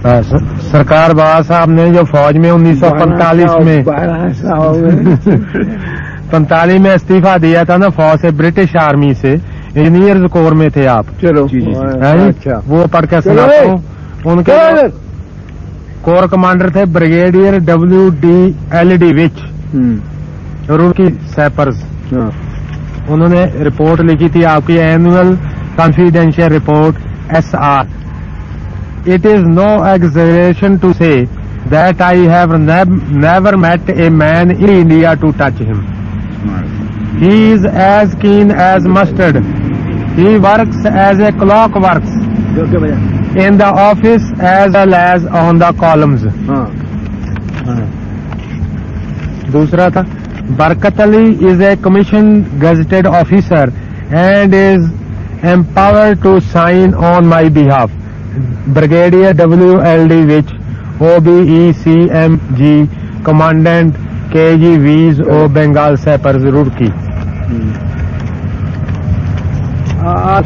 सरकार बाबा साहब ने जो फौज में 1945 में 45 में इस्तीफा दिया था ना फौज से, ब्रिटिश आर्मी से, इंजीनियर्स कोर में थे आप। चलो अच्छा, वो पढ़ के सुनाता हूँ। उनके कोर कमांडर थे ब्रिगेडियर WD विच, रुड़की सैपर्स। उन्होंने रिपोर्ट लिखी थी आपकी annual confidential report SR। It is no exaggeration to say that I have never met a man in India to touch him. He is as keen as mustard. He works as a clockwork in the office as well as on the columns. दूसरा था Barkat Ali is a commissioned gazetted officer and is empowered to sign on my behalf. Brigadier WLD Wich, OBECMG, Commandant KGVs O Bengal Sappers, Roorkee.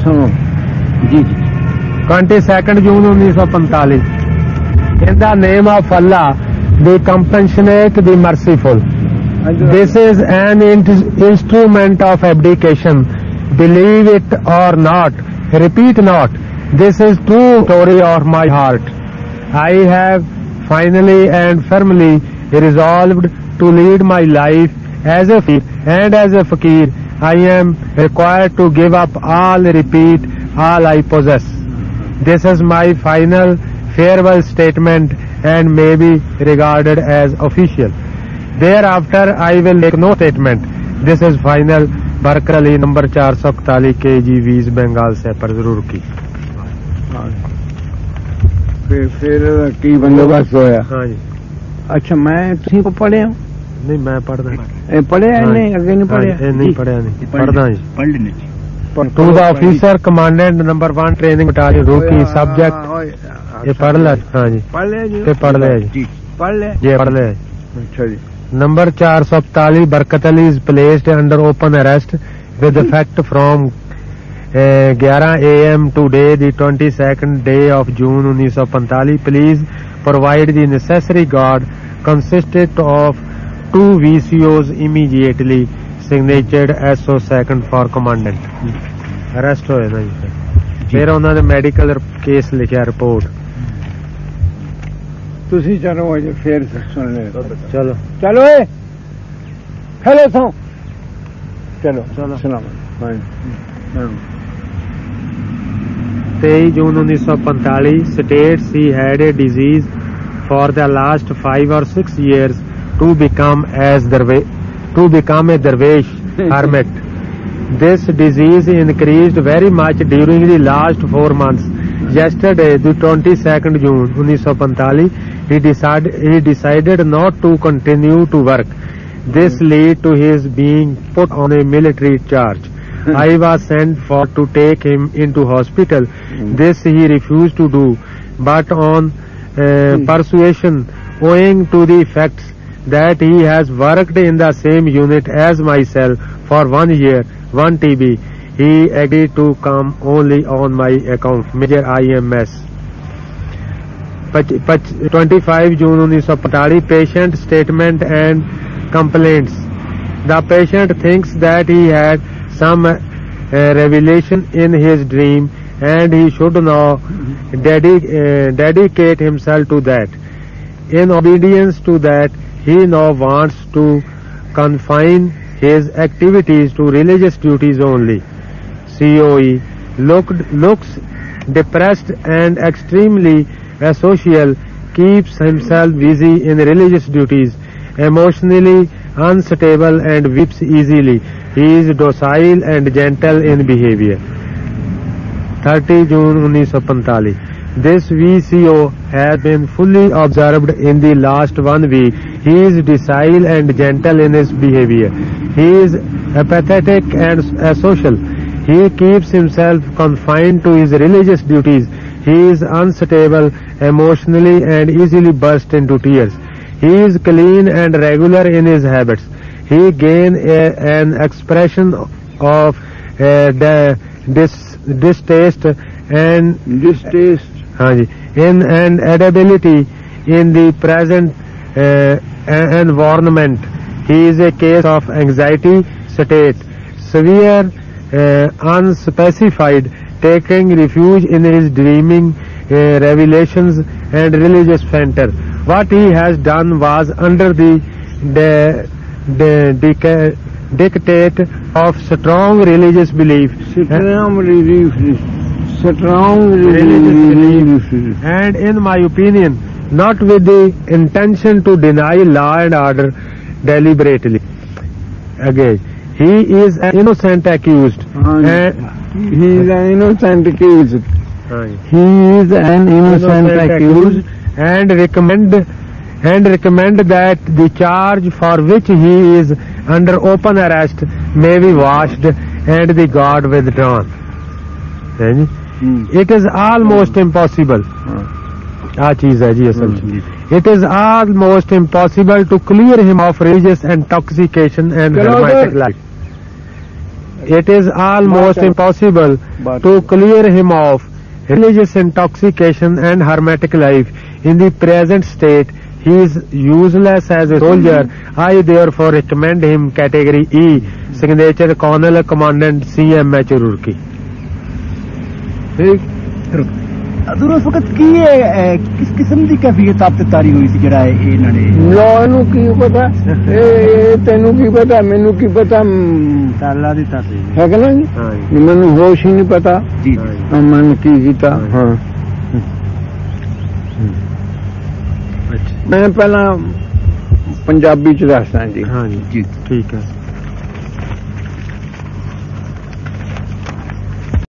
सुनो जी। 22 June 1945. In the name of Allah, the compassionate, the merciful. This is an instrument of abdication. Believe it or not, repeat not. This is true story of my heart. I have finally and firmly resolved to lead my life as a fakir, and as a fakir I am required to give up all, repeat, all I possess. This is my final farewell statement and may be regarded as official. Thereafter I will make no statement. This is final. Barkat Ali, number 441 KGVs, Bengal Sappers, Roorkee. फिर की बंदोबस्त होया? हाँ जी। अच्छा, मैं तुम को पढ़े हूँ? नहीं, मैं पढ़दा। पढ़े नहीं, अगे नहीं पढ़े? नहीं पढ़िया नहीं, पढ़दा जी। पढ़ लेने। To the officer commandant number 1 training battalion रोकी सब्जेक्ट। ये पढ़ ले? हाँ जी, पढ़ ले जी। पढ़ ले जी, पढ़ ले, ये पढ़ ले। अच्छा जी। Number 442 Barkat Ali is placed under open arrest with effect from 11 AM today, the 22nd day of June 1945. Please provide the necessary guard consisted of 2 VCOs immediately. Signatured SO second for commandant. Arrest ਹੋਏ ਨਾ ਜੀ। ਫਿਰ ਉਹਨਾਂ ਨੇ medical case ਲਿਖਿਆ report. ਤੁਸੀਂ ਚਲੋ ਅੱਜ ਫੇਰ ਸੁਣ ਲੈ। ਚਲੋ ਚਲੋ ਏ हेलो सो चलो चलो सलाम। 23 June 1945 states he had a disease for the last 5 or 6 years to become a dervish hermit. This disease increased very much during the last 4 months. Yesterday, the 22nd June 1945, he decided not to continue to work. This led to his being put on a military charge. I was sent for to take him into hospital. This he refused to do, but on persuasion, owing to the facts that he has worked in the same unit as myself for 1 year, 1 TB, he agreed to come only on my account. Major IMS. 25 June 1945, patient statement and complaints. The patient thinks that he had some revelation in his dream and he should now dedicate himself to that. In obedience to that, he now wants to confine his activities to religious duties only. COE looks depressed and extremely asocial, keeps himself busy in religious duties, emotionally unstable and weeps easily. He is docile and gentle in behavior. 30 June 1945. This VCO has been fully observed in the last 1 week. He is docile and gentle in his behavior. He is apathetic and asocial. He keeps himself confined to his religious duties. He is unstable emotionally and easily bursts into tears. He is clean and regular in his habits. He gains an expression of distaste and हाँ जी, inadability in the present environment. He is a case of anxiety state, severe, unspecified, taking refuge in his dreaming, revelations and religious fantasy. What he has done was under the dictate of strong religious belief and in my opinion not with the intention to deny law and order deliberately. Again, he is an innocent accused. He is an innocent accused. He is an innocent accused and recommend that the charge for which he is under open arrest may be washed and the guard withdrawn. It is almost impossible. चीज है जी असल चीज. It is almost impossible to clear him of religious intoxication and hermetic life. It is almost impossible to clear him of religious intoxication and hermetic life. In the present state, he is useless as a soldier. I therefore recommend him category E, signature Colonel Commandant CMH Roorkee. Adoor उस वक्त की किस किस्म की कैफियत आप तारी हुई थी जरा इन्होंने लॉ की पता तेनू की पता मैनू की पता ताला दी तासी है कि ना जी मैनू होश ही नहीं पता जी मन की कीता हाँ मैं पहला पंजाबी च दसदा जी हाँ जी ठीक है.